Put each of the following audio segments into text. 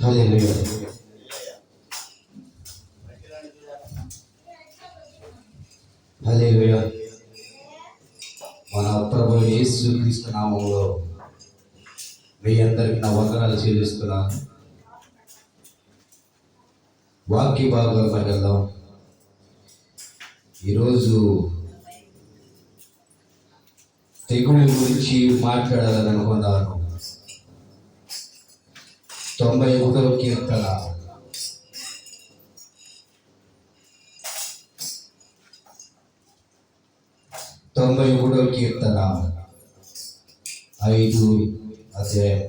హల్లెలూయా. హల్లెలూయా. మన ప్రభు యేసుక్రీస్తు నామములో మీ అందరికి నా వందనాలు చెల్లిస్తున్నాను. వాక్య భాగాలు పడగలదాం. ఈరోజు తెగులు గురించి మాట్లాడాలని అనుకున్నాను. 91వ కీర్తన 91వ కీర్తన 5 అధ్యాయం.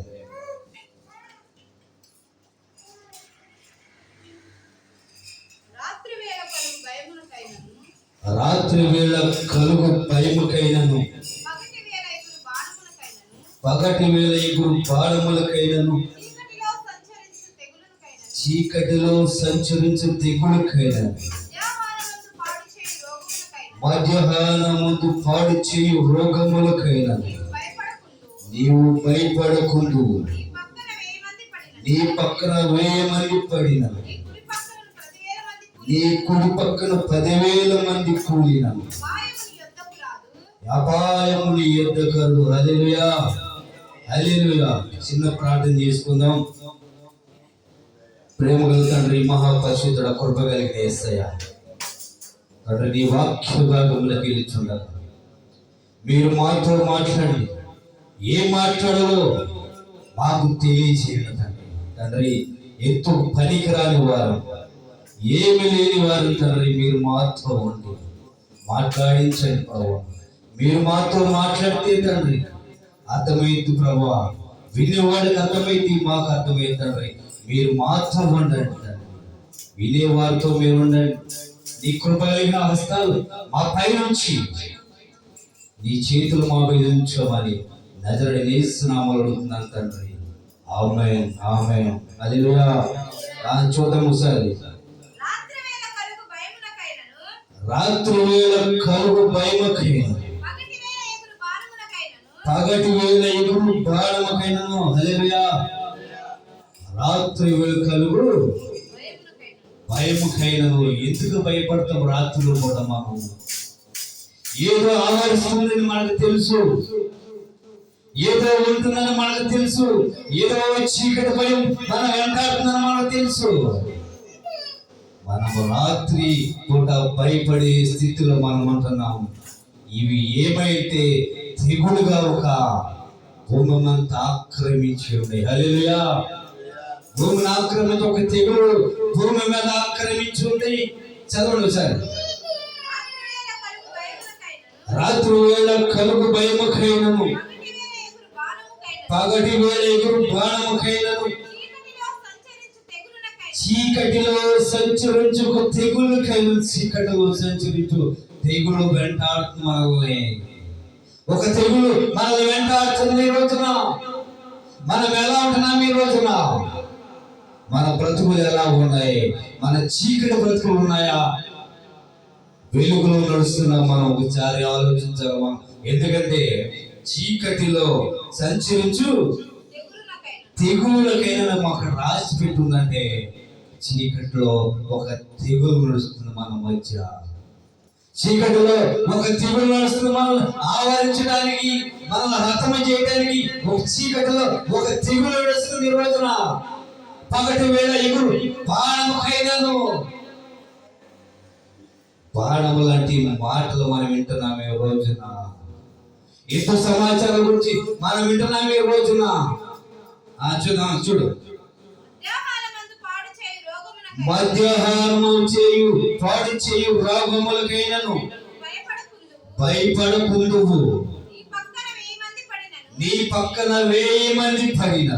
రాత్రి వేళ కలుగు భయముకైనను, పగటి వేళ ఎగురు బాణములకైనను, చీకటిలో సంచరించు తెగులకైనను, మధ్యాహ్నమందు పాడు చేయు రోగములకైనను నీవు భయపడకుండు. నీ పక్కన 1000 మంది పడినను, నీ కుడి పక్కన 10,000 మంది కూలినను, అపాయము నీ యొద్దకు రాదు. హల్లెలూయా, హల్లెలూయా. చిన్న ప్రార్థన చేసుకుందాం. ప్రేమ గల తండ్రి, మహాపరిశుద్ధుడ, కృప కలిగిన యేసయ్యా, తండ్రి నీ వాక్య భాగములకు వెళ్ళుచుండాలి. మీరు మాతో మాట్లాడండి. ఏం మాట్లాడాలో మాకు తెలియజేయండి తండ్రి. తండ్రి ఎంతో పనికిరాని వారు, ఏమి లేని వారు తండ్రి, మీరు మాతో ఉండి మాట్లాడించండి ప్రభావ. మీరు మాతో మాట్లాడితే తండ్రి అర్థమైంది ప్రభావ, వినేవాడికి అర్థమైంది, మాకు అర్థమైంది తండ్రి. మీరు మాతో ఉండండి తండ్రి, వినేవారితో మీరు ఉండండి. నీ కృప కలిగిన హస్తాలు మా పై నుంచి, నీ చేతులు మా మీద ఉంచమని నజరేయుడైన యేసు నామములో అడుగుతున్నాను తండ్రి. ఆమేన్, ఆమేన్. హల్లెలూయా. చూద్దాం ఒకసారి. రాత్రి వేళ కలుగు భయముకైనను, పగటి వేళ ఎగురు బాణముకైనను. హల్లెలూయా. రాత్రి వేళ కలుగు భయముకైనను. ఎందుకు భయపడతాం? రాత్రులు కూడా మనం ఏదో ఆవరిస్తుందని మనకు తెలుసు, ఏదో ఉంటుందని మనకు తెలుసు, ఏదో చీకటి భయం మన వెంటాడుతుందని మనకు తెలుసు. మనము రాత్రి పూట భయపడే స్థితిలో మనం ఉంటున్నాం. ఇవి ఏమైతే తెగులుగా ఒక భూమినంతా ఆక్రమించి ఉన్నాయి. హల్లెలూయా. భూమిని ఆక్రమించి ఒక తెగులు భూమి మీద ఆక్రమించి ఉంది. చదవండి ఒకసారి. రాత్రి వేళ కలుగు భయముకైనను, పగటి వేళ ఎగురు బాణముకైనను, చీకటిలో సంచరించు తెగులకైనను. చీకటిలో సంచరించు తెగులు వెంటాడుతున్నాయి. ఒక తెగులు మనల్ని వెంటాడుతుంది. ఈ రోజున మనం ఎలా ఉంటున్నాం? ఈ రోజున మన బ్రతుకులు ఎలా ఉన్నాయి? మన చీకటి బ్రతుకులు ఉన్నాయా, వెలుగులో నడుస్తున్నాం? మనం ఒకసారి ఆలోచించాలి. ఎందుకంటే చీకటిలో సంచరించు తెగులకైనా మాకు రాసి పెట్టుందంటే, చీకటిలో ఒక తెగులు నడుస్తుంది మన మధ్య. చీకటిలో ఒక తెగులు నడుస్తుంది మనల్ని ఆవరించడానికి, మనల్ని హతమ చేయడానికి. ఒక చీకటిలో ఒక తెగులు నడుస్తుంది. ఈ రోజున పగటి వేళ ఎగురు బాణముకైనను. బాణము లాంటి మాటలు మనం వింటున్నామే ఈ రోజున. ఇంత సమాచారం గురించి మనం వింటున్నామే ఈ రోజున. చూద్దాం, చూడు. మధ్యాహ్నము చేయు పాడు చేయు రోగములకైనను భయపడకుందువు. నీ పక్కన 1000 మంది పడిన,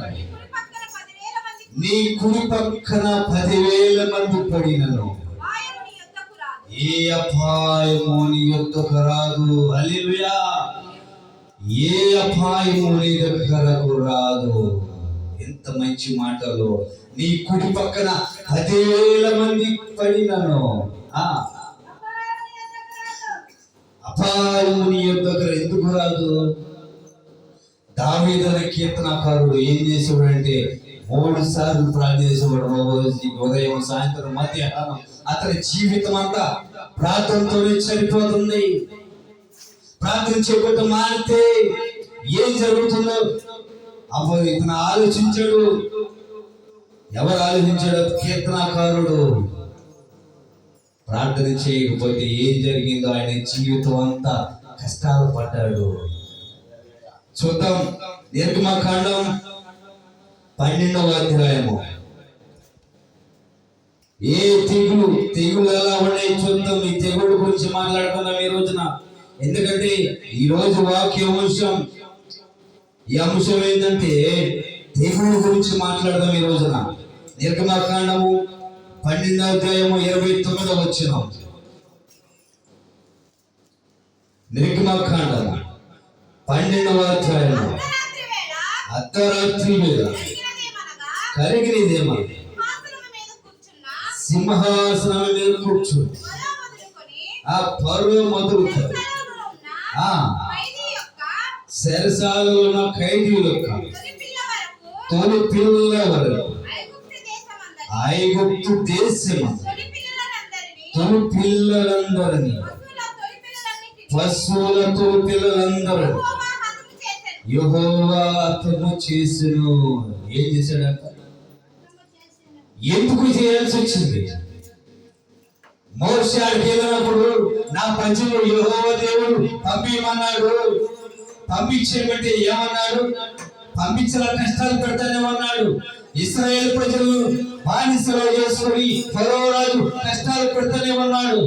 నీ కుడి పక్కన 10,000 మంది పడినను, ఏ అపాయము నీ యొద్దకు రాదు. హల్లెలూయా. ఏ అపాయము నీ దగ్గరకు రాదు. ఎంత మంచి మాటలు. నీ కుడి పక్కన 10,000 మంది పడినను, అపాయము నీ యొద్దకు ఎందుకు రాదు? దావీదనే కీర్తనకారుడు ఏం చేసేవాడంటే 3 సార్లు ప్రార్థించేవాడు. ఉదయం, సాయంత్రం, మధ్యాహ్నం. అతని జీవితం అంతా ప్రార్థనతోనే సరిపోతుంది. ప్రార్థన చేయకపోతే మారితే ఏం జరుగుతుందో అప్పుడు ఇతను ఆలోచించాడు. ఎవరు ఆలోచించాడు? కీర్తనకారుడు. ప్రార్థన చేయకపోతే ఏం జరిగిందో ఆయన జీవితం అంతా కష్టాలు పడ్డాడు. చూద్దాం నిర్గమకాండం 12వ అధ్యాయము. ఏ తెగులు ఎలా ఉన్నాయి చూద్దాం. ఈ తెగుడు గురించి మాట్లాడుకుందాం ఈ రోజున. ఎందుకంటే ఈ రోజు వాక్య అంశం, ఈ అంశం ఏంటంటే తెగుడు గురించి మాట్లాడదాం ఈ రోజున. నిర్గమకాండము 12వ అధ్యాయము 29వ వచనం. నిర్గమకాండము 12వ అధ్యాయము అర్ధరాత్రి వేళ కలిగినదేమో సింహాసనం మీద కూర్చుని ఆ ఫరో మొదలుకొని చెరసాలలో ఉన్న ఖైదీల యొక్క తొలి పిల్లల వరకు ఐగుప్తు దేశం తొలి పిల్లలందరినీ, పశువుల తొలి పిల్లలందరూ యెహోవా హతము చేసెను. ఏం చేశాడంట? ఎందుకు చేయాల్సి వచ్చింది? మోషే ఆడికి వెళ్ళినప్పుడు నా ప్రజలు యెహోవా దేవుడు పంపించమన్నాడు. పంపించేమంటే ఏమన్నాడు? పంపించిన కష్టాలు పెడతానేమన్నాడు. ఇశ్రాయేలు ప్రజలు బానిసలో చేసుకుని ఫరో రాజు కష్టాలు పెడతానేమన్నాడు.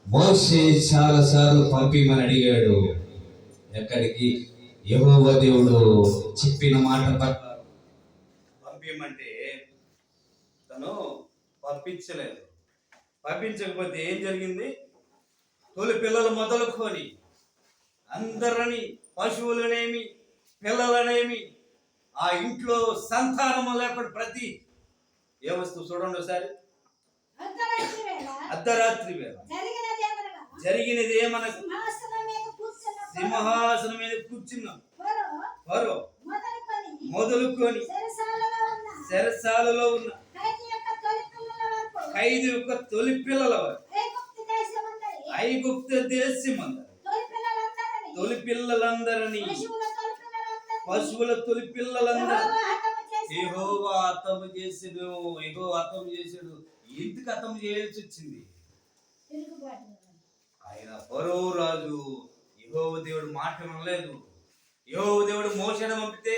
మోషే చాలా సార్లు పంపించమని అడిగాడు. ఎక్కడికి? యెహోవా దేవుడు చెప్పిన మాట పంపించమంటే తను పంపించలేదు. పంపించకపోతే ఏం జరిగింది? తొలి పిల్లలు మొదలుకొని అందరిని, పశువులనేమి పిల్లలనేమి, ఆ ఇంట్లో సంతానము లేకుండా ప్రతి ఏ వస్తువు చూడండి ఒకసారి. అర్ధరాత్రి వేళ జరిగినది ఏమనగా సింహాసనం మీద కూర్చున్న ఫరో మొదలుకొని చెరసాలలో ఉన్న ఖైదీ యొక్క తొలి పిల్లల వరకు ఐగుప్తు దేశమందరి తొలి పిల్లలందరినీ, పశువుల తొలి పిల్లలందరూ యెహోవా హతము చేసాడు. యెహోవా హతము చేసాడు. ఎందుకు హతము చేయాల్సి వచ్చింది? ఆయన ఫరో రాజు యెహోవా దేవుడు మాట వినలేదు. యెహోవా దేవుడు మోషేను పంపితే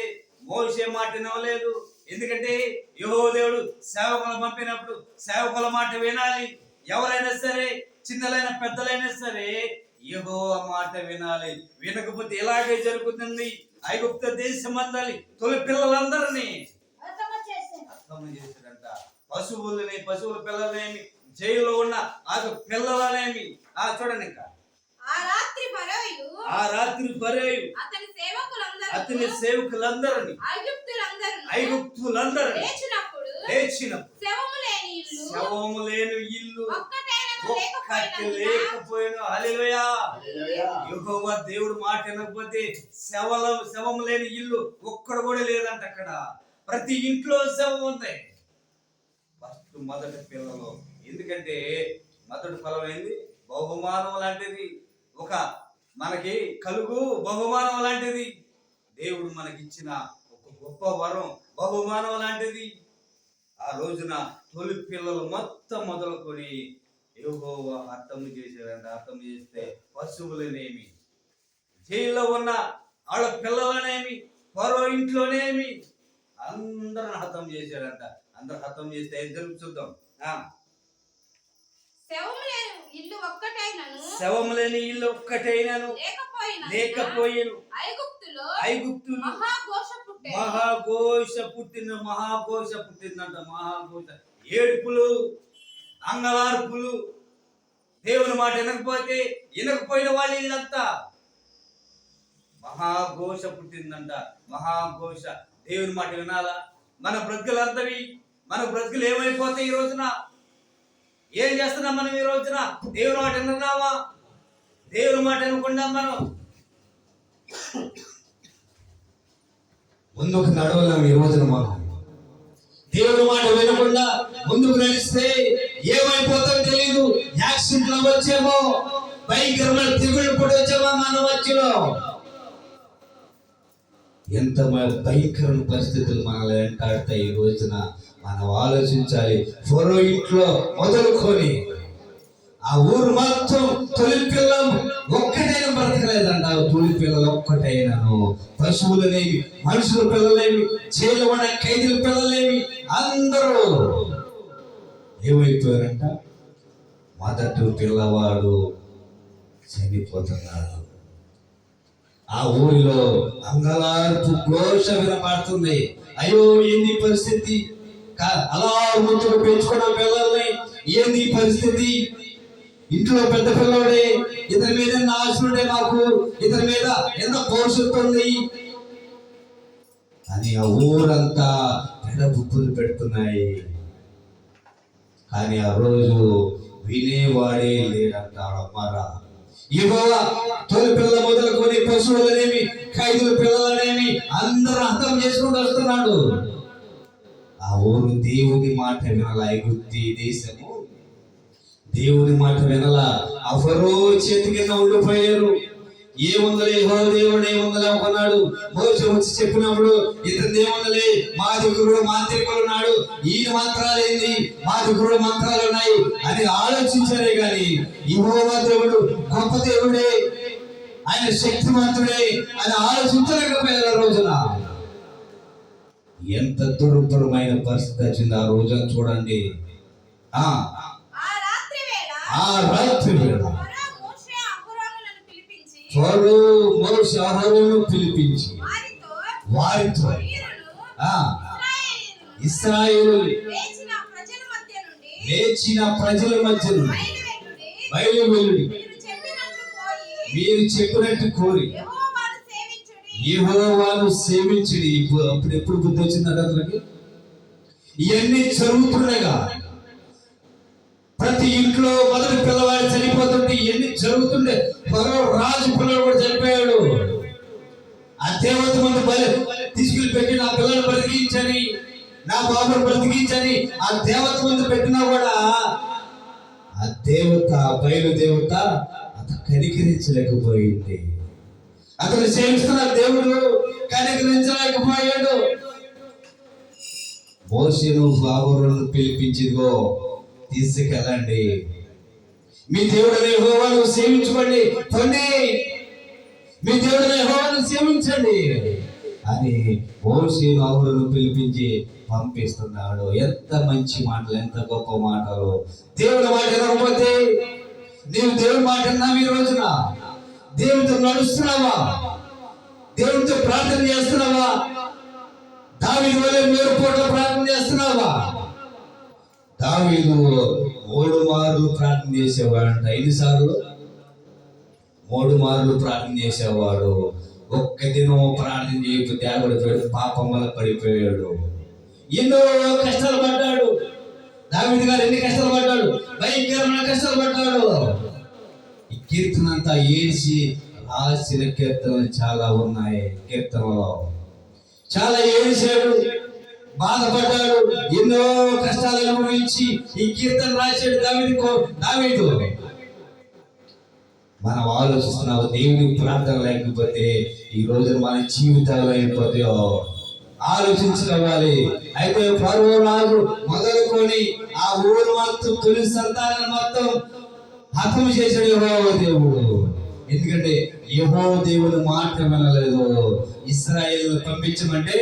మోషే మాట వినలేదు. ఎందుకంటే యెహోవా దేవుడు సేవకులు పంపినప్పుడు సేవకుల మాట వినాలి. ఎవరైనా సరే, చిన్నలైన పెద్దలైనా సరే యెహోవా మాట వినాలి. వినకపోతే ఇలాగే జరుగుతుంది. ఐగుప్తు దేశమందలి తొలి పిల్లలందరినీ హతము చేశాడంట. పశువుల పిల్లలేమి, జైల్లో ఉన్న ఆ పిల్లలనేమి. చూడండి ఇంకా ఆ రాత్రి ఫరోయు అతని సేవకులందరినీ ఐగుప్తులందరినీ లేచినప్పుడు శవము లేని ఇల్లు ఒక్కటి లేకపోయిన. హల్లెలూయా. యెహోవా దేవుడు మాట వినకపోతే శవము లేని ఇల్లు ఒక్కడు కూడా లేదంట. అక్కడ ప్రతి ఇంట్లో శవం ఉంది. ఫస్ట్ మొదటి పిల్లలు. ఎందుకంటే మొదటి ఫలం ఏంది? బహుమానం లాంటిది. ఒక మనకి కలుగు బహుమానం లాంటిది. దేవుడు మనకిచ్చిన ఒక గొప్ప వరం, బహుమానం లాంటిది. ఆ రోజున తొలి పిల్లలు మొత్తం మొదలుకొని యెహోవా హతము చేశాడంట. హతము చేస్తే పశువులనేమి, జైల్లో ఉన్న వాళ్ళ పిల్లలనేమి, ఫరో ఇంట్లోనేమి అందరిని హతం చేశాడంట. అందరు హతం చేస్తే ఏం జరుగు చూద్దాం. శవము లేని ఇల్లు ఒక్కటైనను లేకపోయిను. ఐగుప్తులు మహాఘోష పుట్టిందంట. మహాఘోష, ఏడుపులు, అంగలార్పులు. దేవుని మాట వినకపోయిన వాళ్ళు ఇల్లంతా మహాఘోష పుట్టిందంట. మహాఘోష. దేవుని మాట వినాలా? మన బ్రతుకులంతవి, మన బ్రతుకులు ఏమైపోతాయి? ఈ రోజున ఏం చేస్తున్నాం మనం? ఈ రోజున దేవుని మాట విన్నావా? దేవుని మాట వినకుండా మనం ముందుకు నడవలేం. ఈ రోజున మనం దేవుని మాట వినకుండా ముందుకు నడిస్తే ఏమైపోతాం తెలియదు. యాక్సిడెంట్లు వచ్చేమో, భయంకరమైన తెగుళ్ళు కూడా వచ్చేమో మన మధ్యలో. ఎంత భయంకరమైన పరిస్థితులు మనల్ని వెంటాడతాయి. ఈ రోజున మనం ఆలోచించాలి. ఫరో ఇంట్లో మొదలుకొని ఆ ఊరు మొత్తం తొలి పిల్లలు ఒక్కటైనా బ్రతకలేదంట. తొలి పిల్లలు ఒక్కటైనాను, పశువులనేవి, మనుషుల పిల్లలేవి, చేయలేమన్న ఖైదీల పిల్లలేవి, అందరూ ఏమైపోయారంట? మొదటి పిల్లవాడు చనిపోతున్నాడు. ఆ ఊరిలో అంగలార్పు ఘోష వినపడుతుంది. అయ్యో ఏంది పరిస్థితి, అలా ముద్దులు పెంచుకోవడం పిల్లల్ని, ఏంది పరిస్థితి, ఇంట్లో పెద్ద పిల్లవాడే, ఇతని మీద ఆశ ఉండే, మాకు ఇతని మీద ఎంత భవిష్యత్తు ఉంది అని ఆ ఊరంతా పెడబుప్పులు పెడుతున్నాయి. కానీ ఆ రోజు వినేవాడే లేడంటాడు. అమ్మారా, యెహోవా తొలి పిల్లల మొదలుకొని పశువులనేమి, ఖైదీల పిల్లలనేమి అందరూ అర్థం చేసుకుంటూ వస్తున్నాడు. ఆ ఊరు దేవుని మాట వినాల. ఐగుప్తు దేశము దేవుని మాట వినల. ఆ ఫరో చేతి కింద ఉండిపోయారు. ఏముందలే, యెహోవా దేవుడు ఏముందలే అనుకున్నాడు. మోషే వచ్చి చెప్పినప్పుడు ఇతను ఏముందలే, మా దగ్గర మాంత్రికులు ఉన్నాడు, ఈయన మంత్రాలు ఏంది, మా దగ్గర మంత్రాలు ఉన్నాయి అని ఆలోచించారే గాని యెహోవా దేవుడు గొప్ప దేవుడే, ఆయన శక్తిమంతుడే అని ఆలోచించలేకపోయారు. ఆ రోజున ఎంత దుర్భరమైన పరిస్థితి వచ్చింది ఆ రోజున చూడండి. ఆ రాత్రి వేళ ఫరో మోషే అహరోనును పిలిపించి వారితో ఇశ్రాయేలు లేచిన ప్రజల మధ్య నుండి బయలువెళ్ళుడి, మీరు చెప్పినట్టు కోరి యెహోవాను సేవించుడి. అప్పుడు ఎప్పుడు బుద్ధి వచ్చిందంటే అతనికి ఇవన్నీ జరుగుతుండగా ప్రతి ఇంట్లో మొదటి పిల్లవాడు చనిపోతుంటే ఇవన్నీ జరుగుతుండే. ఫరో రాజు పిల్లలు కూడా చనిపోయాడు. ఆ దేవత ముందు తీసుకెళ్ళి పెట్టి నా పిల్లలు బ్రతికించని, నా బాబును బ్రతికించని ఆ దేవత ముందు పెట్టినా కూడా ఆ దేవత, బయలుదేవత అతను కనికరించలేకపోయింది. అతను సేవిస్తున్న దేవుడు కనికరించలేకపోయాడు. మోషేను అహరోనును పిలిపించిదిగో తీసుకెళ్ళండి, మీ దేవుడైన యెహోవాను సేవించుకోండి, పొండి, మీ దేవుడైన యెహోవాను సేవించండి అని మోషేను అహరోనును పిలిపించి పంపిస్తున్నాడు. ఎంత మంచి మాటలు, ఎంత గొప్ప మాటలు. దేవుడి మాట వినకపోతే, నీవు దేవుడి మాట విన్నావు, ఈ రోజున దేవుడితో నడుస్తున్నావా, దేవుడితో ప్రార్థన చేస్తున్నావా, దావీదు వలె మేలు పూటల ప్రార్థన చేస్తున్నావా? దావీదు 3 మార్లు ప్రార్థన చేసేవాడంట. 5 సార్లు 3 మార్లు ప్రార్థన చేసేవాడు. ఒక్క దినం ప్రార్థన చేయకపోతే ఆవిడ పాపం వల్ల పడిపోయాడు. ఎన్నో కష్టాలు పడ్డాడు దావీదు గారు. ఎన్ని కష్టాలు పడ్డాడు, భయంకరమైన కష్టాలు పడ్డాడు. ఈ కీర్తన అంతా ఏడ్చి రాసిన కీర్తనలు చాలా ఉన్నాయి. కీర్తనలో చాలా ఏడ్చాడు, బాధపడ్డాడు, ఎన్నో కష్టాలు అనుభవించి ఈ కీర్తన రాశాడు దావీదు. మనం ఆలోచిస్తున్నావు, దేవుని ప్రార్థన లేకపోతే ఈ రోజు మన జీవితాలు అయిపోతాయో ఆలోచించుకోవాలి. అయితే ఫరో రాజు మొదలుకొని ఆ ఊరు మొత్తం తొలి సంతానం మొత్తం హతం చేశాడు యెహోవా దేవుడు. ఎందుకంటే యెహోవా దేవుడు మాట వినలేదు. ఇశ్రాయేలు పంపించమంటే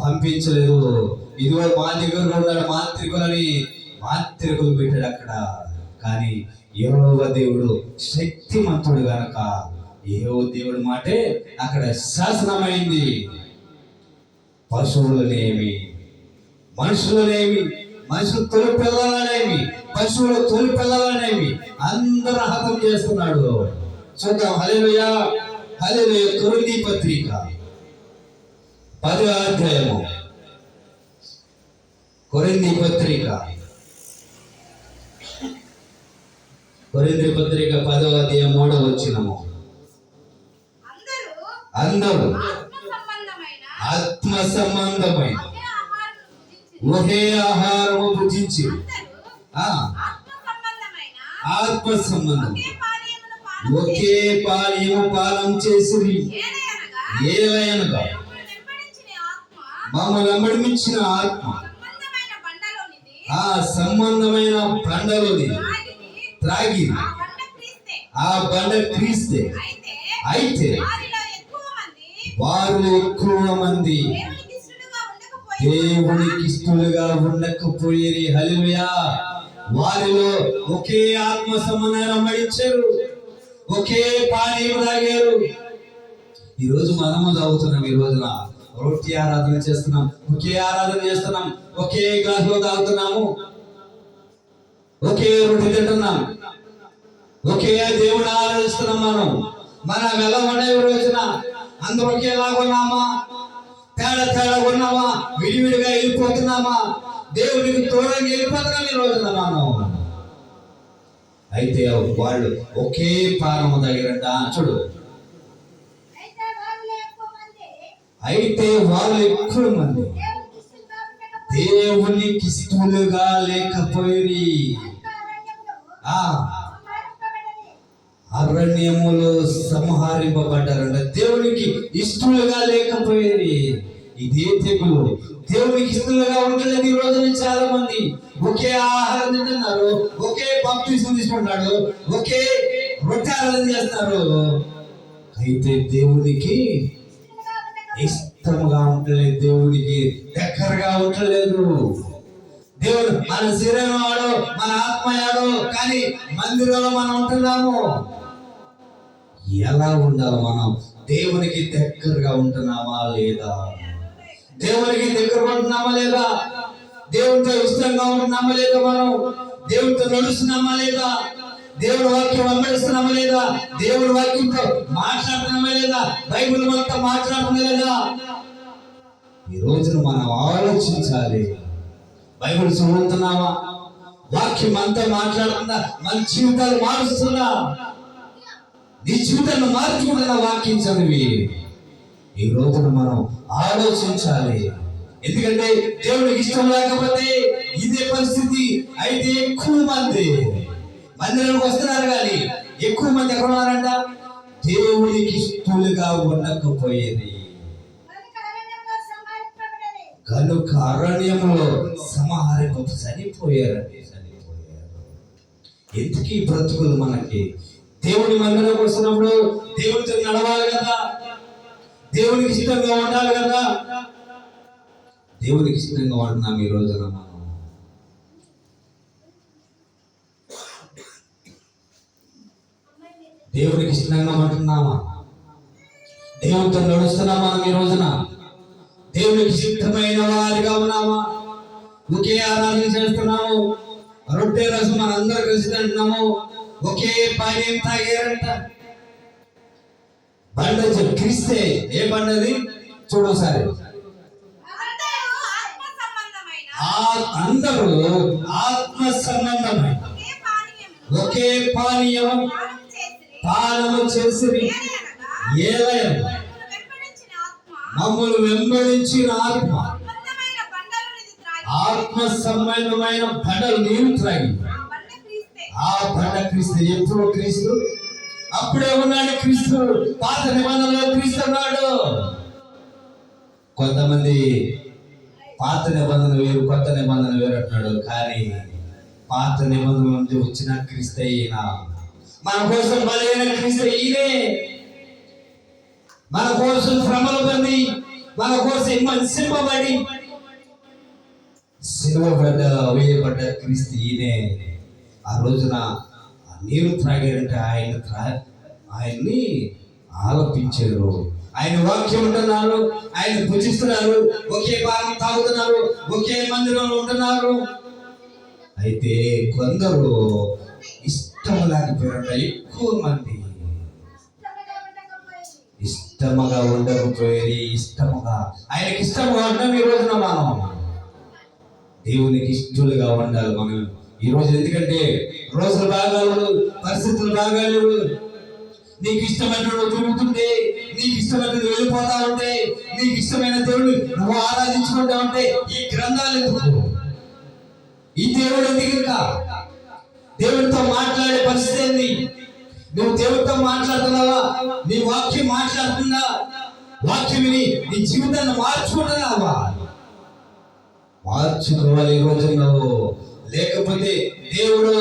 పంపించలేదు. ఇదిగో మా దగ్గర ఉన్నాడు మాంత్రికులని మాంత్రికులు పెట్టాడు అక్కడ. కానీ యెహోవా దేవుడు శక్తిమంతుడు గనక యెహోవా దేవుడు మాటే అక్కడ శాసనమైంది. పశువులనేమి, మనుషులనేమి, మనుషులు తొలి పిల్లలనేమి, పశువుల తొలి పిల్లలనేమి అందరూ హతం చేస్తున్నాడు. చూద్దాం. హల్లెలూయా, హల్లెలూయా. కొరింథీ పత్రిక 10వ అధ్యాయము. కొరింథీ పత్రిక కొరింథీ పత్రిక 10వ అధ్యాయం 3వ వచనము. అందరూ ఆత్మ సంబంధమైన ఒకే ఆహారము భుజించి ఆత్మ సంబంధం ఒకే పానం చేసిరి. ఏలయనగా మమ్మల్ని వెంబడించిన ఆత్మ ఆ సంబంధమైన బండలోని త్రాగి ఆ బండ క్రీస్తే. అయితే వారు ఎక్కువ మంది దేవునికి ఇష్టలుగా ఉండకపోయేది. హల్లెలూయా. వారిలో ఒకే ఆత్మ సంబంధాన్ని వెంబడించారు, ఒకే పానీయం తాగారు. ఈ రోజు మనము తాగుతున్నాం. ఈ రోజున రొట్టె ఆరాధన చేస్తున్నాం, ఒకే ఆరాధన చేస్తున్నాం, ఒకే గ్లాసులో తాగుతున్నాము, ఒకే రొట్టె తింటున్నాం, ఒకే దేవుడు ఆరాధిస్తున్నాం. మనం ఎలా ఉన్నాయి? ఈ రోజున అందరూ ఒకేలాగా ఉన్నామా? తేడా ఉన్నామా? విడివిడిగా వెళ్ళిపోతున్నామా? దేవుడికి దూరంగా వెళ్ళిపోతున్నాం ఈ రోజున మనం. అయితే వాళ్ళు ఒకే పానము దగ్గరంట. చూడు, అయితే వాళ్ళు ఎక్కువ మంది దేవునికి ఇష్టలుగా లేకపోయి అరణ్యములో సంహరింపబడ్డారంట. దేవునికి ఇష్టలుగా లేకపోయేది. ఇదే తెగులు. దేవునికి ఇష్టలుగా ఉండలేదు ఈ రోజున. చాలా మంది ఒకే ఆహారం తింటున్నారు, ఒకే బాప్తిసం తీసుకుంటాడు, ఒకే రొట్టె ఆరాధన చేస్తారు. అయితే దేవునికి ఇష్టముగా ఉండలేదు, దేవుడికి దగ్గరగా ఉండలేదు. దేవుడు మన శరీరం వాడు, మన ఆత్మ వాడు, కానీ మందిరంలో మనం ఉంటున్నాము. ఎలా ఉండాలి? మనం దేవునికి దగ్గరగా ఉంటున్నామా లేదా? దేవునికి దగ్గర ఉంటున్నామా లేదా? దేవునితో ఇష్టంగా ఉంటున్నామా లేదా? మనం దేవునితో నడుస్తున్నామా లేదా? దేవుడి వాక్యం వెంబడిస్తున్నామా లేదా? దేవుడి వాక్యంతో మాట్లాడుతున్నామా లేదా? బైబిల్ అంతా మాట్లాడుతున్నా లేదా? ఈ రోజున మనం ఆలోచించాలి. బైబిల్ చదువుతున్నామా? వాక్యం అంతా మాట్లాడుతుందా? మన జీవితాలు మారుస్తుందా? నీ జీవితాన్ని మార్చుకుంటున్న వాక్యం చదివి ఈ రోజున మనం ఆలోచించాలి. ఎందుకంటే దేవుడికి ఇష్టం లేకపోతే ఇదే పరిస్థితి. అయితే ఎక్కువ మంది మందిరానికి వస్తున్నారు, కానీ ఎక్కువ మంది ఎక్కడ ఉన్నారంట? దేవుడికి ఇష్టలుగా ఉండకపోయేది. కనుక అరణ్యంలో సంహరింప చనిపోయారండి. ఎందుకు ఈ బ్రతుకులు మనకి? దేవుడి మందిరంలోకి వస్తున్నప్పుడు దేవుడితో నడవాలి కదా, దేవునికి ఇష్టంగా ఉండాలి కదా. దేవునికి ఇష్టంగా ఉంటున్నాం ఈ రోజున మనం. దేవునికి ఇష్టంగా ఉంటున్నామా? దేవునితో నడుస్తున్నామా మనం ఈ రోజున? దేవునికి ఇష్టమైన వారిగా ఉన్నామా? ఒకే ఆరాధన చేస్తున్నాము, రొట్టె రసం మన అందరూ కలిసి తింటున్నాము, ఒకే పానీయం తాగారంట. బండ క్రీస్తే. ఏ బండది? చూడసారి. అందరూ ఆత్మ సంబంధమైన ఒకే పానీయం పానము చేసి మమ్మల్ని వెంబడించిన ఆత్మ సంబంధమైన బండలు నీరు త్రాగి. ఆ బండ క్రీస్తు. ఎప్పుడు క్రీస్తు? అప్పుడే ఉన్నాడు క్రీస్తు. పాత నిబంధనలో క్రీస్తు ఉన్నాడు. కొంతమంది పాత నిబంధన వేరు, కొత్త నిబంధన వేరు అంటున్నాడు. కానీ పాత నిబంధన నుంచి వచ్చిన క్రీస్తు ఈయన. మన కోసం బలైన క్రీస్తు ఈయనే. మన కోసం శ్రమలు పొంది, మన కోసం హింసింపబడి సిలువబడ్డ వేయబడ్డ క్రీస్తు ఈయనే. ఆ రోజున నీరు త్రాగారంటే ఆయన్ని ఆలపించారు. ఆయన వాక్యం ఉంటున్నారు, ఆయన భుజిస్తున్నారు, ఒకే పానం తాగుతున్నారు, ఒకే మందిరంలో ఉంటున్నారు. అయితే కొందరు ఇష్టం లేకపోయారంట. ఎక్కువ మంది ఇష్టముగా ఉండకపోయేది. ఇష్టముగా ఆయనకి ఇష్టముగా ఉండడం. ఈ రోజున మనం దేవునికి ఇష్టలుగా ఉండాలి. మనం ఈరోజు ఎందుకంటే రోజులు బాగాలేవు, పరిస్థితులు బాగాలేవు. నీకు ఇష్టమైనటువంటి తిరుగుతుంటే, నీకు ఇష్టమైన వెళ్ళిపోతా ఉంటే, నీకు ఇష్టమైన దేవుడు నువ్వు ఆరాధించుకుంటా ఉంటే ఈ గ్రంథాలు ఎందుకు? ఈ దేవుడు ఎందుకు? ఇంకా దేవుడితో మాట్లాడే పరిస్థితి ఏంది? నువ్వు దేవుడితో మాట్లాడుతున్నావా? నీ వాక్యం మాట్లాడుతుందా? వాక్యం విని నీ జీవితాన్ని మార్చుకుంటున్నావా? మార్చుకోవాలి ఈ రోజు నువ్వు. లేకపోతే దేవుడు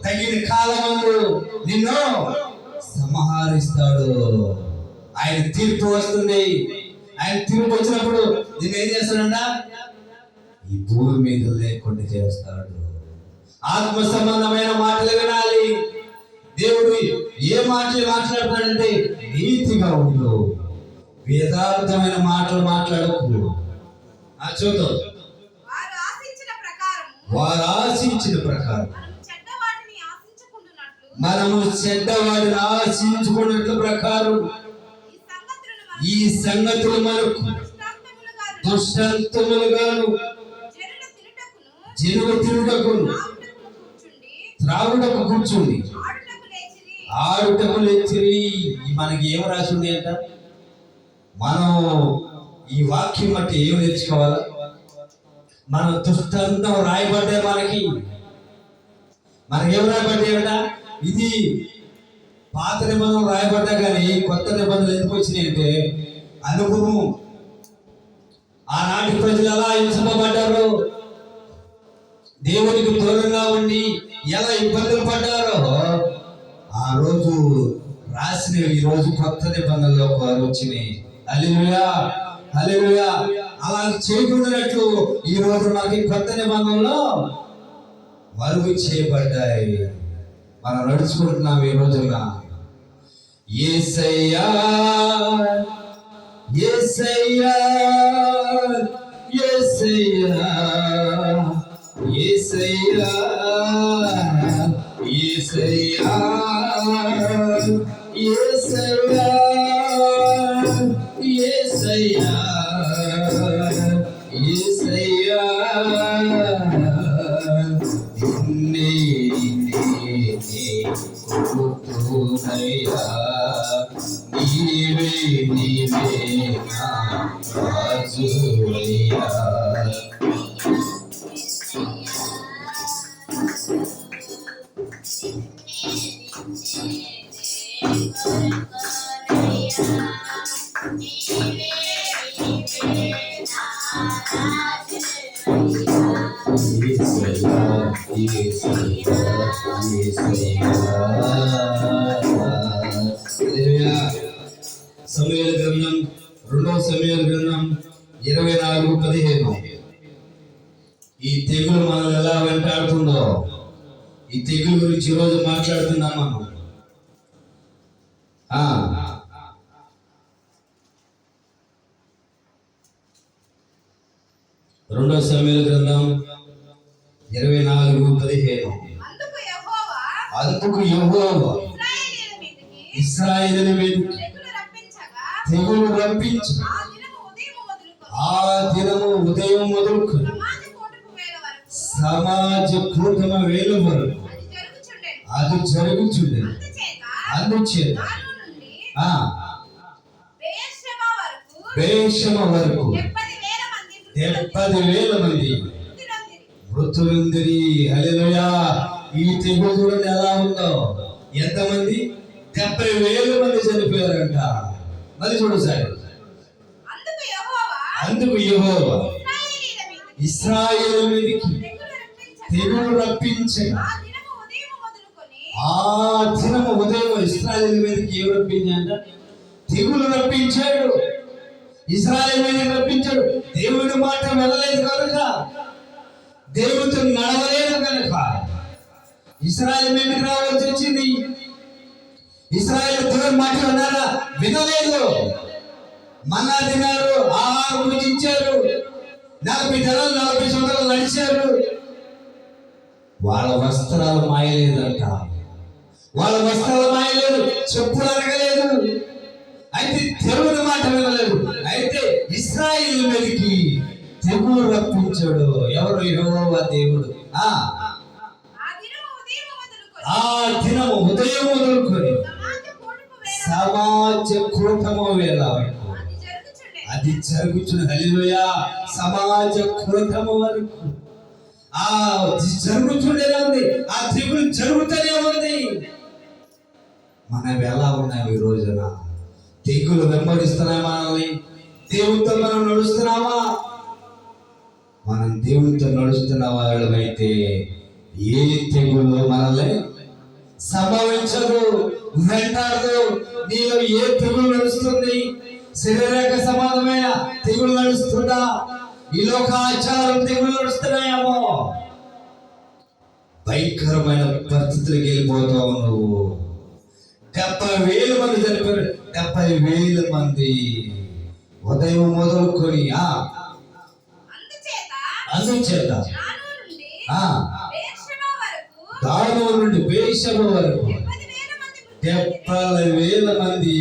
తగిన కాలమందు నిన్ను సంహరిస్తాడు. ఆయన తీర్పు వస్తుంది. ఆయన తీర్పు వచ్చినప్పుడు నిన్ను ఏం చేస్తాడంట? ఈ భూమి మీద లేకుండా చేస్తాడు. ఆత్మ సంబంధమైన మాటలు వినాలి. దేవుడు ఏ మాటలు మాట్లాడతాడంటే నీతిగా ఉండు, వేదార్థమైన మాటలు మాట్లాడకు. చూద్దాం. వారు ఆశించిన ప్రకారం మనము చెడ్డవాడిని ఆశించుకున్నట్లు ప్రకారం ఈ సంగతులు మనకు దుష్టంతములుగాను జనులు తిరుగుటకును త్రాగుటకు కూర్చుండి ఆడుటకు లేచిరి. మనకి ఏం రాసి ఉంది అంట? మనం ఈ వాక్యం బట్టి ఏం నేర్చుకోవాలా? మన దుష్టంతం రాయబడ్డాయి. మనకేం రాయబడ్డాయట? ఇది పాత నిబంధనలు రాయబడ్డా కానీ కొత్త నిబంధనలు ఎందుకు వచ్చినాయి అంటే అనుభవం. ఆనాటి ప్రజలు ఎలా హింసింపబడ్డారో, దేవునికి దూరంగా ఉండి ఎలా ఇబ్బందులు పడ్డారో ఆ రోజు రాసినవి ఈ రోజు కొత్త నిబంధనలో వారు వచ్చినాయి. హల్లెలూయా, హల్లెలూయా. అలా చేయకుండానట్లు ఈ రోజు మనకి కొత్త నిబంధనలో మరుగు చేయబడ్డాయి. మనం నడుచుకుంటున్నాం ఈ రోజున. యేసయ్యా యేసయ్యా యేసయ్యా యేసయ్యా యేసయ్యా యేసయ్యా యేసయ్యా యేసయ్యా నీవే నీవే నా రాజువయ్యా. సమూయేలు గ్రంథం 2వ సమూయేలు గ్రంథం 24:15. ఈ తెగులు మనల్ని ఎలా వెంటాడుతుందో, ఈ తెగులు గురించి ఈరోజు మాట్లాడుతున్నాం మనం. 2వ సమూయేలు గ్రంథం 24:15. అందుకు యెహోవా ఇశ్రాయేలు మీదకి తెగులు రప్పించు. ఆ దినము ఉదయం మొదలుకొని సమాజ కూటమ వేళ వరకు అది జరుగుచుండే. అందుచేత బేషమ వరకు 70,000 మంది మృతులుందిరి. హల్లెలూయా. ఈ తెగులు చూడండి ఎలా ఉందో. ఎంతమంది? 70,000 మంది చనిపోయారంట. మళ్ళీ చూడు సార్. అందుకు యెహోవా ఇశ్రాయేలు మీదకి తెగులు రప్పించగా ఆ దినము ఉదయం ఇశ్రాయేలు మీదకి ఏం రప్పించాడంట? తెగులు రప్పించాడు. ఇశ్రాయేలు మీదకి రప్పించాడు. దేవుడి మాట వెళ్ళలేదు కనుక, దేవుడితో నడవలేదు కనుక ఇశ్రాయేలు మీదకి రావాల్సి వచ్చింది. ఇశ్రాయేలు దేవుడి మాట విన్నారా? వినలేదు. మన్నా తిన్నారు, ఆహారం భుజించారు, 40 దినాలు 40 సంవత్సరాలు నడిచారు. వాళ్ళ వస్త్రాలు మాయలేదంట. వాళ్ళ వస్త్రాలు మాయలేదు, చెప్పులు అరగలేదు. అయితే దేవుడి మాట వినలేదు. అయితే ఇశ్రాయేలు మీదకి తెగులు రప్పించాడు. ఎవరు? యెహోవా దేవుడు. ఆ దినము ఉదయం మొదలుకొని సమాజ కూటము వేళ వరకు అది జరుగుతున్న హల్లెలూయా. సమాజ కూటము వరకు ఆ జరుగుతూనే ఉంది, ఆ తెగులు జరుగుతూనే ఉంది. మనం ఎలా ఉన్నాం ఈ రోజున? తెగులు వెంబడిస్తున్నాయి మనల్ని? దేవునితో మనం నడుస్తున్నామా? మనం దేవునితో నడుస్తున్న వాళ్ళమైతే ఏ తెగులు మనల్ని సంభవించదు, వెంటాడదు. నీలో ఏ తెగులు నడుస్తుంది? శరీరక సంబంధమైన తెగులు నడుస్తుందా? ఈ లోకాచారం తెగులు నడుస్తున్నాయేమో. భయంకరమైన పరిస్థితులకు వెళ్ళిపోతావు నువ్వు. 70,000 మంది చనిపోయారు. 70,000 మంది ఉదయం మొదలుకొని అందుచేత దాను నుండి బేషబ వరకు 70,000 మంది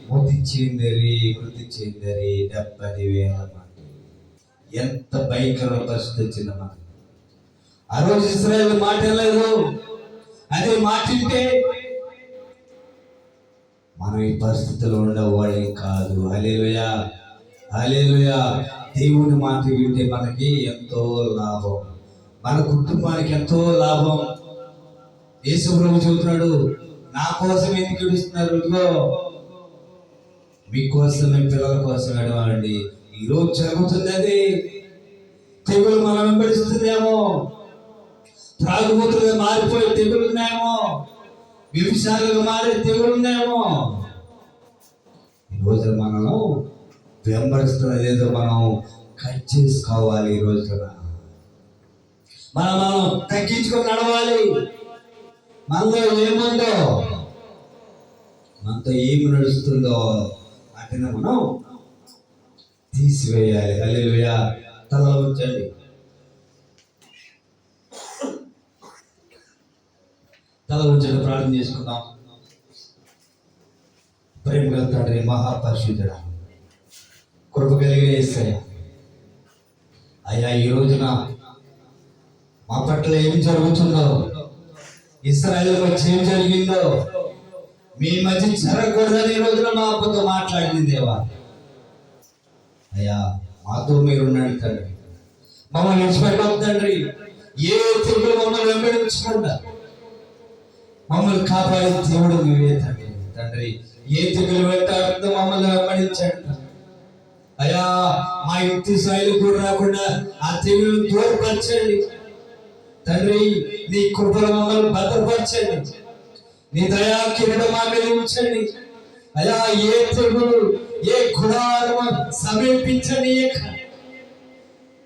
మృతి చెందరి. 70,000 మంది. ఎంత భయంకరమైన పరిస్థితి వచ్చింది మనకి. ఆ రోజు ఇశ్రాయేలు మాట లేదు. అదే మాట వింటే మనం ఈ పరిస్థితిలో ఉండేవాళ్ళేం కాదు. హల్లెలూయా, హల్లెలూయా. దేవుని మాట వింటే మనకి ఎంతో లాభం, మన కుటుంబానికి ఎంతో లాభం. యేసు ప్రభు చెబుతున్నాడు, నా కోసం ఎందుకు ఏడుస్తున్నారు? ఇదిగో మీకోసం, మీ పిల్లల కోసం ఏడవాలండి. ఈరోజు జరుగుతుంది అది. తెగులు మనం వెంబడిస్తుందేమో, త్రాగుబోతులుగా మారిపోయే తెగులున్నాయేమో, వ్యభిచారులుగా మారే తెగులున్నాయేమో. ఈరోజు మనం వెంబడిస్తున్నది ఏదో మనం కట్ చేసుకోవాలి. ఈ రోజున మనం తగ్గించుకొని నడవాలి. మనలో ఏముందో, మనతో ఏమి నడుస్తుందో వాటిని మనం తీసివేయాలి. హల్లెలూయా. తల ఉంచండి, తల ఉంచండి, ప్రార్థన చేసుకుందాం. ప్రేమ గల తండ్రి, మహాపరిశుద్ధుడా, కృప కలిగిన యేసయ్యా, అయ్యా ఈ రోజున మా పట్ల ఏం జరుగుతుందో, ఇశ్రాయేలు వచ్చి ఏం జరిగిందో మీ మధ్య జరగకూడదని ఈ రోజున మా అబ్బతో మాట్లాడింది దేవా. అయ్యా మాతో మీరు ఉండండి తండ్రి, మమ్మల్ని విడిచిపెట్టవద్దు తండ్రి. ఏ తెగులు మమ్మల్ని వెంబడించకుండా మమ్మల్ని కాపాడే దేవుడు మీరే తండ్రి. తండ్రి ఏ తెగులు వెంటాడుతుందో మమ్మల్ని వెంబడించండి అయ్యా. మా ఇంటి స్థాయిలు కూడా రాకుండా ఆ తెగులు దూరపరచండి తండ్రి. నీ కృపలో మమ్మల్ని భద్రపరచండి, నీ దయా కిరీటం మా మీద ఉంచండి అయ్యా. ఏ తెగులు, ఏ గుణాలను సమీపించని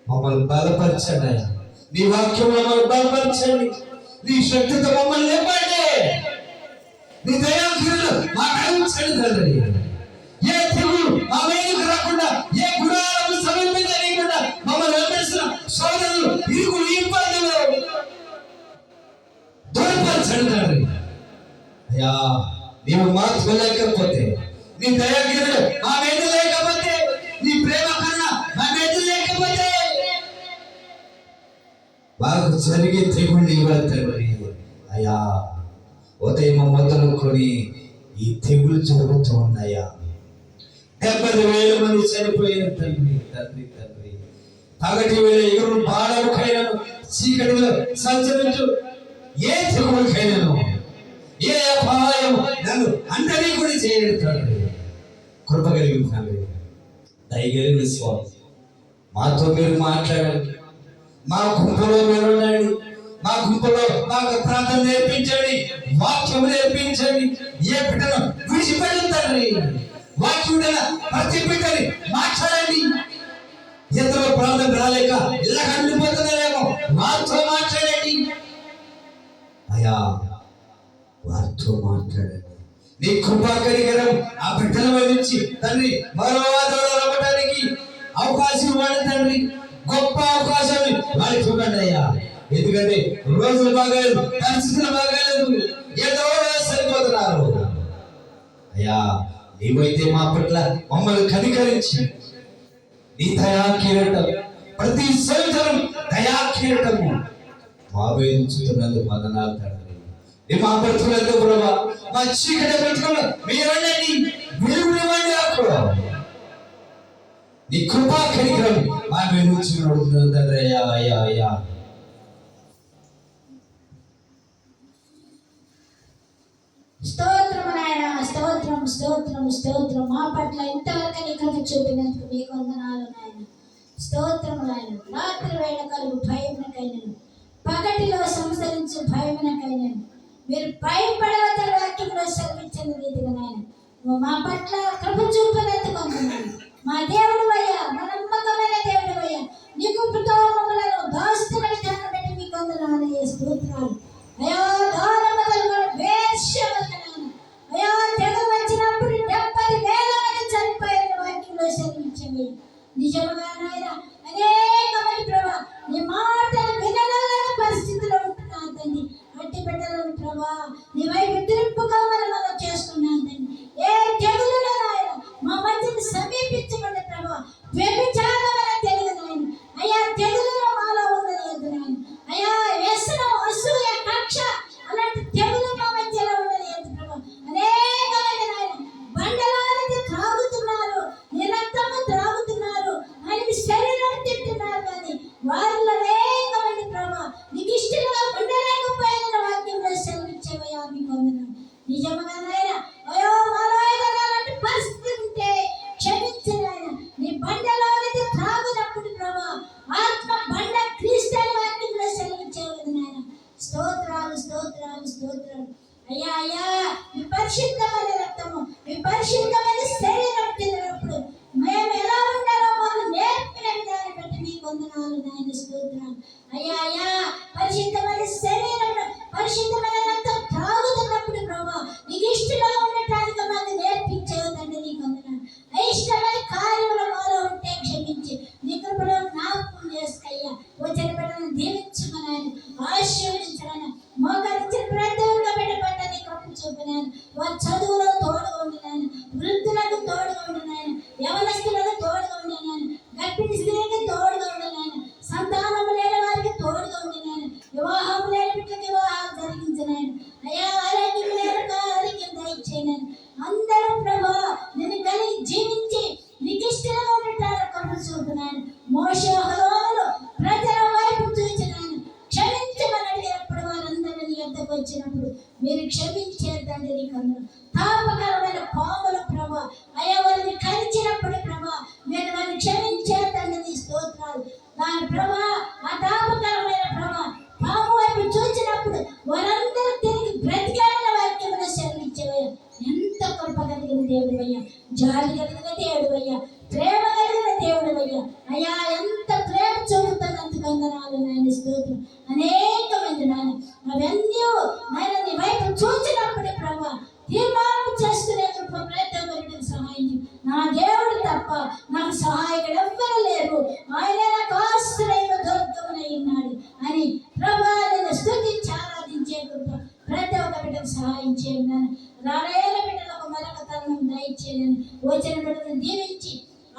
మమ్మల్ని బలపరచండి అయ్యా. నీ వాక్యం మమ్మల్ని బలపరచండి, నీ శక్తితో మమ్మల్ని లేపండి, నీ దయా కిరీటం మా మీద ఉంచండి తండ్రి. ఏ తెగులు మా మీదకి రాకుండా, ఏ గుణాలను సమీపించనీయకుండా మమ్మల్ని వెంబడిస్తున్న సోదరులు, ఇరుకులు, ఇబ్బందులు దూరపరచండి తండ్రి అయ్యా. నీవు మాత్రం లేకపోతే, నీ దయా కిరీటం మా మీద లేకపోతే, నీ ప్రేమ కన్నా మా మీద లేకపోతే మాకు జరిగే తెగుళ్ళు తండ్రి అయ్యా. ఉదయం మొదలుకొని ఈ తెగులు జరుగుతూ ఉన్నాయా. 70,000 మంది చనిపోయారు తండ్రి. తండ్రి తండ్రి పగటి వేళ ఎగురు బాణముకైనను, చీకటిలో సంచరించు ఏ తెగులకైనను, ఏ అపాయం నన్ను అందరినీ కూడా చేయడు తండ్రి. కృప కలిగిన తండ్రి, దయగలిగిన స్వామి, మాతో మీరు మాట్లాడండి. మా గుంపులో మీరు ఉండండి. మా గుంపులో మాకు ప్రార్థన నేర్పించండి, వాక్యం నేర్పించండి. ఏ బిడ్డను విడిచిపెట్టండి తండ్రి. వాక్యం ప్రతి బిడ్డని మాట్లాడండి. ఎంతలో ప్రార్థన రాలేక ఇలా కండిపోతున్నారేమో, వారితో మాట్లాడండి అయ్యా. వారితో మాట్లాడండి. నీ కృపా కనికరం ఆ బిడ్డల నుంచి తండ్రి మరో అవ్వడానికి అవకాశం ఇవ్వండి తండ్రి. గొప్ప అవకాశాన్ని వారికి చూడండి అయ్యా. ఎందుకంటే రోజులు బాగాలేదు, పరిస్థితులు బాగాలేదు, ఏదో సరిపోతున్నారు అయ్యా. నీవైతే మా పట్ల మమ్మల్ని కనికరించి నీ దయా కిరీటం, ప్రతి సంవత్సరం దయా కిరీటము మా వేయించుతున్నందుకు వందనాలు తండ్రి. మా బ్రతుకులంతా ప్రభా మా చీకటి బ్రతుకులు మీరండి వెలుగునివ్వండి ప్రభా. నీ కృపా కనికరం మా మీద నుంచి అడుగుతున్నాను తండ్రి. అయ్యా అయ్యా అయ్యా స్తోత్రం నాయన, స్తోత్రం స్తోత్రం స్తోత్రం. మా పట్ల ఇంతవరకు నీ కృప చూపినందుకు మీకు వందనాలు నాయన. స్తోత్రం నాయన. రాత్రి వేళ కలుగు భయమునకైనను, పగటిలో సంసరించు భయమునకైనను మీరు భయపడవద్దని వాక్యంలో సెలవిచ్చిన రీతిగా నాయన నువ్వు మా పట్ల కృప చూపినందుకు వందనాలు. మా దేవుడు అయ్యా, మా నమ్మకమైన దేవుడు అయ్యా, నీ కృపతో మమ్మలను దాస్తున్న విధానం బట్టి మీకు వందనాలు. స్తోత్రాలు అయ్యా. అయ్యా తెగ వచ్చినప్పుడు 70,000 మంది చనిపోయిన వాక్యంలో సెలవించండి. నిజముగా నాయన అనేక మంది ప్రభా నీ మాటలు వినలేని పరిస్థితిలో ఉంటున్నాను తండ్రి. అట్టి బిడ్డలను ప్రభా నీ వైపు తిరుపుగా మనం చేస్తున్నాను తండ్రి. ఏ తెగులులో నాయన మా మధ్యని సమీపించబడి ప్రభా వ్యభిచారమైన తెలుగు నాయన అయ్యా తెగులులో మాలో ఉండలేదు నాయన అయ్యా. వ్యసనం, అసూయ, కక్ష అలాంటి తెగులు మా మధ్యలో ఉండలేదు ప్రభా. అనేక మంది నాయన బండలానికి త్రాగుతున్నారు, నీ రక్తము త్రాగుతున్నారు అని మీ శరీరం తింటున్నారు, కానీ వారిలో అనేక మంది ప్రభా నీకు ఇష్టంగా ఉండలేకపోయిన వాక్యంలో సెలవిచ్చేవయ్యా మీకు వందనాలు. నిజముగా నాయన అయ్యో మాలో ఏదైనా అలాంటి పరిస్థితి ఉంటే క్షమించిన ఆయన నీ బండలోనికి త్రాగునప్పుడు ప్రభా ఆత్మ బండ క్రీస్తు వాక్యంలో సెలవిచ్చేవాడు నాయన. స్తోత్రాలు స్తోత్రాలు స్తోత్రాలు అయ్యా. అయ్యా మీ పరిశుద్ధమైన రక్తము, మీ పరిశుద్ధమైన శరీరం తిన్నప్పుడు మేము ఎలా ఉండాలో మాకు నేర్పిన విధానం బట్టి మీకు వందనాలు నాయన. స్తోత్రాలు అయ్యా. అయ్యా పరిశుద్ధమైన శరీరం, పరిశుద్ధమైన రక్తం త్రాగుతున్నప్పుడు ప్రభా నీకు ఇష్టంగా ఉండటానికి మాకు నేర్పించేదండి. నీకు వందనాలు. అయిష్టమైన కార్యములు మాలో ఉంటే క్షమించి నీ కృపలో జ్ఞాపకం చేసుకయ్యా. వచ్చిన బిడ్డలను దీవించమని ఆశీర్వదించడానికి మోకరించిన ప్రతి ఒక్క బిడ్డ పట్ల నీ కృప చూపినాను. వారి చదువులో తోడుగా ఉండినాను, వృద్ధులకు తోడుగా ఉండినాను, యవనస్తులకు తోడుగా ఉండినాను, గర్భిణీ స్త్రీకి తోడుగా ఉండినాను, సంతానం లేని వారికి తోడుగా ఉండినాను, వివాహం లేని బిడ్డకి వివాహాలు జరిగించినాను అయ్యా. ఆరోగ్యం లేక ఆరోగ్యం దయచేయనాను. అందరూ ప్రభా నేను కలిగి జీవించి నీకు ఇష్టంగా ఉండటానికి కృప చూపినాను. మోషే అహరోనులు ప్రజల వైపు చూచినాను, క్షమించమని అడిగినప్పుడు వారందరూ నీ యొద్దకు వచ్చినప్పుడు మీరు క్షమించేద్దండి. నీకు అందరూ తాపకరమైన పాముల ప్రభా అయ్యా వారిని కరిచినప్పుడు ప్రభా మీరు వారిని క్షమించేద్దండి. నీ స్తోత్రాలు దాని ప్రభా ఆ తాపకరమైన ప్రభా పాము వైపు చూచినప్పుడు వారందరూ తిరిగి బ్రతికారన్న వాక్యమును సెలవిచ్చేవయ్యా. ఎంత కృప కలిగిన దేవుడు అయ్యా, జాలి కలిగిన దేవుడు అయ్యా, ప్రేమ కలిగిన దేవుడు అయ్యా. అయ్యా ఎంత ప్రేమ చూపుతున్నందుకు వందనాలు నాయన. స్తోత్రం. అనేక మంది నాయన అవన్నీ నాయన నీ వైపు చూచినప్పుడే ప్రభా తీర్మానం చేసుకునే కృప ప్రతి ఒక్కరికి సహాయం చేయి. నా దేవుడు తప్ప నాకు సహాయకుడు ఎవ్వరు లేరు, ఆయన నాకు ఆశ్రయం దుర్గమునై ఉన్నాడు అని ప్రభా నేను స్తుతించి ఆరాధించే కృప ప్రతి ఒక్క బిడ్డకు సహాయం చేయండి. రాలేల బిడ్డలకు మరొక తరుణం దయచేయండి. వచ్చిన బిడ్డను దీవించి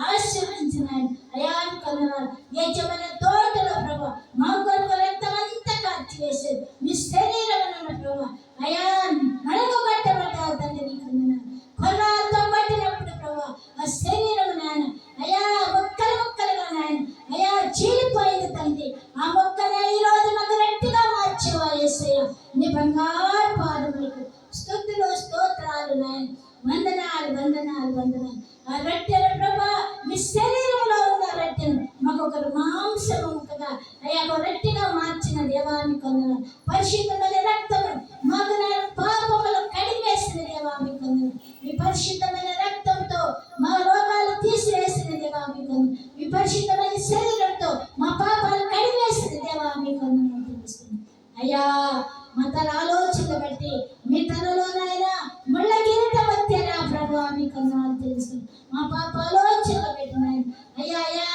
ఆశీర్వదించినాడు అయా. కన్నాడు యజమాని తోటలో ప్రభా మా కొరకు రక్తమంతా ఖర్చు వేసేది మీ శరీరం అన్న ప్రభా అయా నలుగు కట్టబడ్డావు తండ్రి. నీకు కొర్రాలతో పట్టినప్పుడు ప్రభా ఆ శరీరం నాయన అయా మొక్కలు మొక్కలుగా నాయన అయా చీలిపోయింది తండ్రి. ఆ మొక్కనే ఈ రోజు మాకు రెట్టిగా మార్చేవా యేసయ్య. నీ బంగారు పాదములకు స్తుతులు స్తోత్రాలు నాయన. వందనాలు వందనాలు వందనాలు. ఆ రొట్టెలు ప్రభా మీ శరీరంలో ఉన్న రొట్టెను మాకు ఒక మాంసముగా అయ్యా ఒక రొట్టెగా మార్చిన దేవానికి వందనాలు. పరిశుద్ధమైన రక్తము మాకు పాపములు కడిగివేసిన దేవానికి వందనాలు. మీ పరిశుద్ధమైన రక్తంతో మా రోగాలు తీసివేసిన దేవానికి వందనాలు. మీ పరిశుద్ధమైన శరీరంతో మా పాపాలు కడిగివేసిన దేవానికి వందనాలు తెలుస్తుంది అయ్యా. మా తన ఆలోచనలు బట్టి మీ తనలోనైనా ముళ్ళ కిరీటం వచ్చేనా ప్రభు మీకు వందనాలు తెలుసు. మా పాప ఆలోచనలు పెట్టినాయి అయ్యా. అయ్యా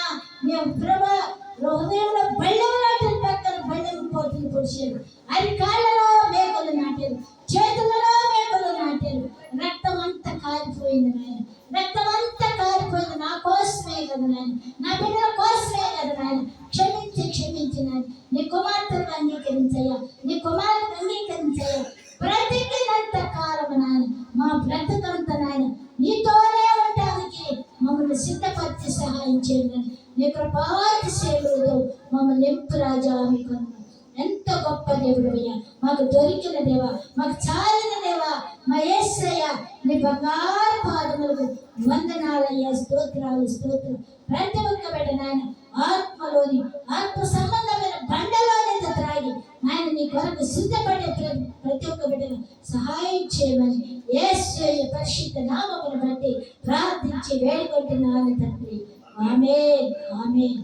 మేము ప్రభా హృదయంలో బళ్ళెంలో పక్కన బళ్ళెం పోటీలు పొడిచారు, అది కాళ్ళలో మేకలు నాటారు, చేతులలో మేకలు నాటారు. రక్తం అంతా కారిపోయింది నాయన, రక్తం అంతా కారిపోయింది. నా కోసమే కదా నాయన, నా బిడ్డల కోసమే కదా నాయన. క్షమించి క్షమించి నాయన నీ కుమార్తెను అంగీకరించయ్యా, నీ కుమారుని అంగీకరించయ్యా. నీ కృపాతిశయములతో మమ్మల్ని నింపు రాజా. మీకు ఎంత గొప్ప దేవుడు అయ్యా, మాకు దొరికిన దేవా, మాకు చాలిన దేవా, మా యేసయ్య నీ బంగారు పాదములకు వందనాలయ్యా. స్తోత్రాలు స్తోత్రం. ప్రతి ఒక్క బిడ్డ నాయన ఆత్మలోని ఆత్మ సంబంధమైన బండలోనే త్రాగి నాయన నీ కొరకు సిద్ధపడే ప్రతి ఒక్క బిడ్డను సహాయం చేయమని యేసయ్య పరిశుద్ధ నామమును బట్టి ప్రార్థించి వేడుకుంటున్నాను తండ్రి. ఆమేన్ ఆమేన్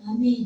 ఆమేన్.